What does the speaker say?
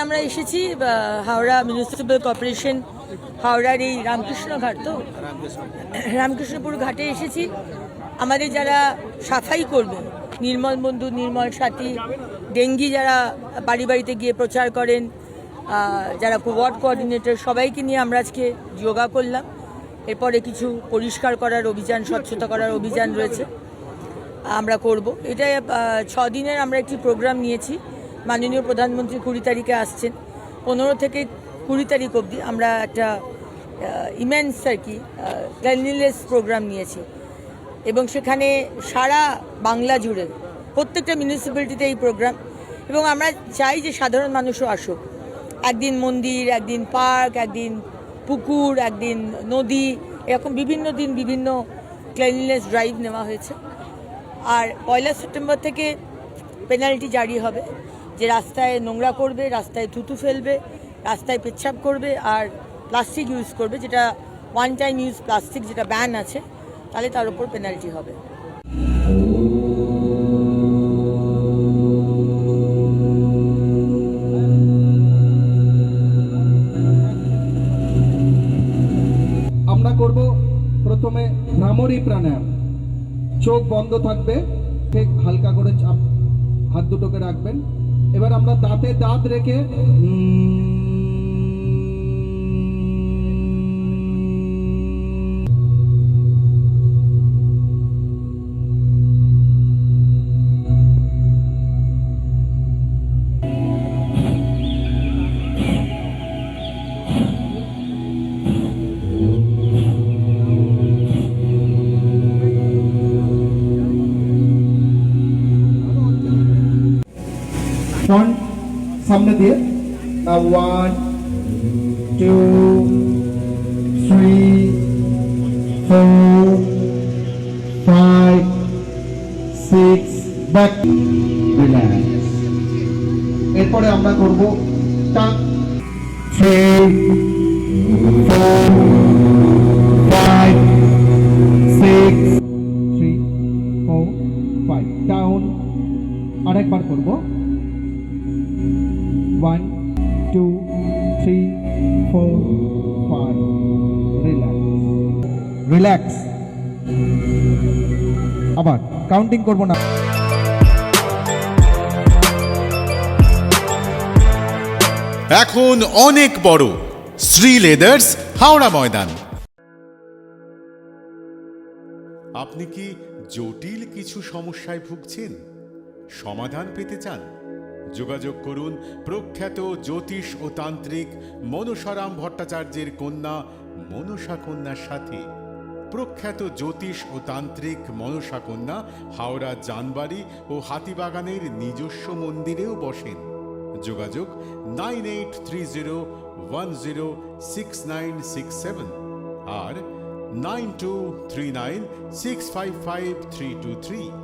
আমরা এসেছি Howrah municipal corporation হাওড়ার এই রামকৃষ্ণ ঘাট, তো রামকৃষ্ণপুর ঘাটে এসেছি। আমাদের যারা সাফাই করবে, নির্মল বন্ধু, নির্মল সাথী, ডেঙ্গি যারা বাড়ি বাড়িতে গিয়ে প্রচার করেন, যারা ওয়ার্ড কোঅর্ডিনেটর, সবাইকে নিয়ে আমরা আজকে যোগা করলাম। এরপরে কিছু পরিষ্কার করার অভিযান, স্বচ্ছতা করার অভিযান রয়েছে, আমরা করব। এটা 6 দিনের আমরা একটি প্রোগ্রাম নিয়েছি। মাননীয় প্রধানমন্ত্রী 20 তারিখে আসছেন, 15 থেকে 20 তারিখ অবধি আমরা একটা ইমেন্স আর কি ক্লিনলিনেস প্রোগ্রাম নিয়েছি, এবং সেখানে সারা বাংলা জুড়ে প্রত্যেকটা মিউনিসিপ্যালিটিতে এই প্রোগ্রাম। এবং আমরা চাই যে সাধারণ মানুষও আসুক। একদিন মন্দির, একদিন পার্ক, একদিন পুকুর, একদিন নদী, এরকম বিভিন্ন দিন বিভিন্ন ক্লিনলিনেস ড্রাইভ নেওয়া হয়েছে। আর 1 সেপ্টেম্বর থেকে পেনাল্টি জারি হবে, যে রাস্তায় নোংরা করবে, রাস্তায় থুতু ফেলবে, রাস্তায় পেচ্ছাপ করবে আর প্লাস্টিক ইউজ করবে, যেটা ওয়ান টাইম ইউজ প্লাস্টিক যেটা ব্যান আছে, তাহলে তার উপর পেনাল্টি হবে। আমরা করব প্রথমে ভ্রামরী প্রাণায়াম। চোখ বন্ধ থাকবে, ঠিক হালকা করে চাপ হাত দুটোকে রাখবেন। এবার আমরা দাঁতে দাঁত রেখে ফ্রন্ট সামনে দিয়ে 1 2 3 4 5 6 ব্যাক রিল্যাক্স। এরপরে আমরা করব টাক 3 4 5 6 3 4 5 ডাউন। আরেকবার করব 1 2 3 4 5 রিল্যাক্স রিল্যাক্স। আবার কাউন্টিং করব না। এখন অনেক বড় শ্রী লেদার্স হাওড়া ময়দান। আপনি কি জটিল কিছু সমস্যায় ভুগছেন, সমাধান পেতে চান? যোগাযোগ করুন প্রখ্যাত জ্যোতিষ ও তান্ত্রিক মনসারাম ভট্টাচার্যের কন্যা মনসা কন্যার সাথে। প্রখ্যাত জ্যোতিষ ও তান্ত্রিক মনসা কন্যা হাওড়া জানবাড়ি ও হাতিবাগানের নিজস্ব মন্দিরেও বসেন। যোগাযোগ 9830106967 আর 9239655323।